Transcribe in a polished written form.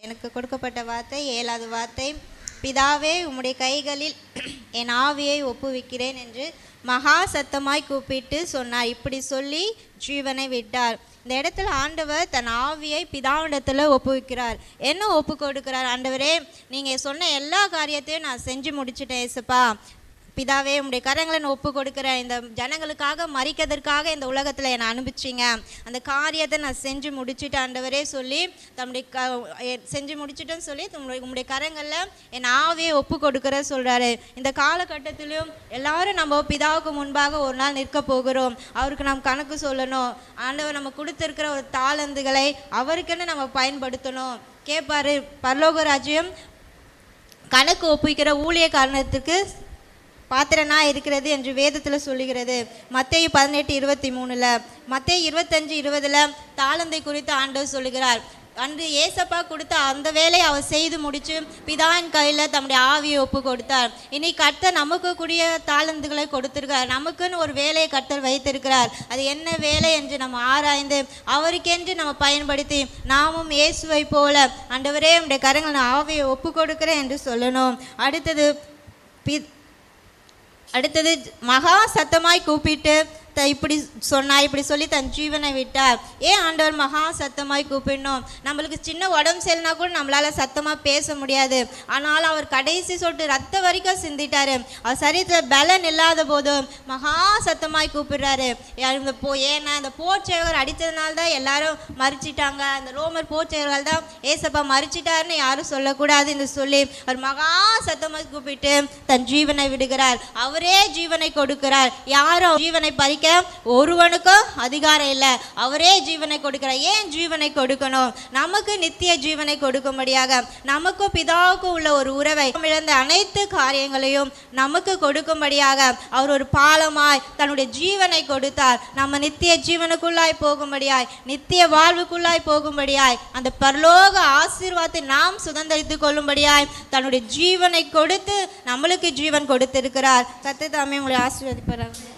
எனக்கு கொடுக்கப்பட்ட வார்த்தை 7வது வார்த்தை, பிதாவே உம்முடைய கைகளில் என் ஆவியை ஒப்புவிக்கிறேன் என்று மகா சத்தமாய் கூப்பிட்டு சொன்னார். இப்படி சொல்லி ஜீவனை விட்டார். இந்த இடத்துல ஆண்டவர் தன் ஆவியை பிதாவிடத்தில் ஒப்புவிக்கிறார். என்ன ஒப்பு கொடுக்கிறார்? ஆண்டவரே, நீங்கள் சொன்ன எல்லா காரியத்தையும் நான் செஞ்சு முடிச்சுட்டேன் ஏசப்பா. பிதாவே, உம்முடைய கரங்களை நான் ஒப்பு கொடுக்குறேன். இந்த ஜனங்களுக்காக மறிக்கிறதுக்காக இந்த உலகத்தில் என்னை அனுப்பிச்சிங்க. அந்த காரியத்தை நான் செஞ்சு முடிச்சுட்டு ஆண்டவரே சொல்லி செஞ்சு முடிச்சுட்டேன்னு சொல்லி உம்முடைய கரங்களில் என் ஆவியை ஒப்பு கொடுக்குற சொல்கிறாரு. இந்த காலகட்டத்திலும் எல்லாரும் நம்ம பிதாவுக்கு முன்பாக ஒரு நாள் நிற்க போகிறோம். அவருக்கு நாம் கணக்கு சொல்லணும். ஆண்டவர் நம்ம கொடுத்துருக்கிற ஒரு தாளந்துகளை அவருக்குன்னு நம்ம பயன்படுத்தணும். கேட்பாரு, பரலோக ராஜ்யம் கணக்கு ஒப்புவிக்கிற ஊழிய காரணத்துக்கு பாத்திரனா இருக்கிறது என்று வேதத்தில் சொல்லுகிறது. மத்தேயு 18:23, மத்தேயு 25:20 தாளந்தை குறித்து ஆண்டவர் சொல்லுகிறார். அன்று ஏசப்பா கொடுத்த அந்த வேலையை அவர் செய்து முடித்து பிதாவின் கையில் தம்முடைய ஆவியை ஒப்பு கொடுத்தார். இனி கர்த்தர் நமக்கு கூடிய தாளந்துகளை கொடுத்திருக்கிறார். நமக்குன்னு ஒரு வேலையை கர்த்தர் வைத்திருக்கிறார். அது என்ன வேலை என்று நம்ம ஆராய்ந்து அவருக்கென்று நம்ம பயன்படுத்தி நாமும் இயேசுவை போல ஆண்டவரே நம்முடைய கரங்கள் ஆவியை ஒப்பு கொடுக்கிறேன் என்று சொல்லணும். அடுத்தது மகா சத்தமாய் கூப்பிட்டு இப்படி சொன்னார். இப்படி சொல்லி தன் ஜீவனை விட்டார். ஏன் ஆண்டவர் மகா சத்தமாய் கூப்பிடணும்? நம்மளுக்கு சின்ன உடம்பு சரினா கூட நம்மளால சத்தமாக பேச முடியாது. ஆனால் அவர் கடைசி சொட்டு ரத்த வரைக்கும் சிந்திட்டாரு. அவர் சரீரத்தில் பலன் இல்லாத போதும் மகா சத்தமாய் கூப்பிடுறாரு. ஏன்னா இந்த போர்ச்சேவர் அடித்ததுனால தான் எல்லாரும் மறிச்சிட்டாங்க. அந்த ரோமர் போர்ச்சேவர்கள் தான் ஏசப்பா மறிச்சிட்டாருன்னு யாரும் சொல்லக்கூடாது என்று சொல்லி அவர் மகா சத்தமாய் கூப்பிட்டு தன் ஜீவனை விடுகிறார். அவரே ஜீவனை கொடுக்கிறார். யாரும் ஜீவனை பறிக்க ஒருவனுக்கும் அதிகாரம் இல்லை. அவரே ஜீவனை கொடுக்கிறார். ஏன் ஜீவனை கொடுக்கணும்? நமக்கு நித்திய ஜீவனை கொடுக்கும்படியாக, நமக்கும் பிதாவுக்கும் உள்ள ஒரு உறவை இழந்த அனைத்து காரியங்களையும் நமக்கு கொடுக்கும்படியாக அவர் ஒரு பாலமாய் தன்னுடைய ஜீவனை கொடுத்தார். நம்ம நித்திய ஜீவனுக்குள்ளாய் போகும்படியாய், நித்திய வாழ்வுக்குள்ளாய் போகும்படியாய், அந்த பரலோக ஆசீர்வாதத்தை நாம் சுதந்திரித்துக் கொள்ளும்படியாய் தன்னுடைய ஜீவனை கொடுத்து நம்மளுக்கு ஜீவன் கொடுத்திருக்கிறார். கர்த்தர் தாமே உங்களை ஆசீர்வதிப்பாராக.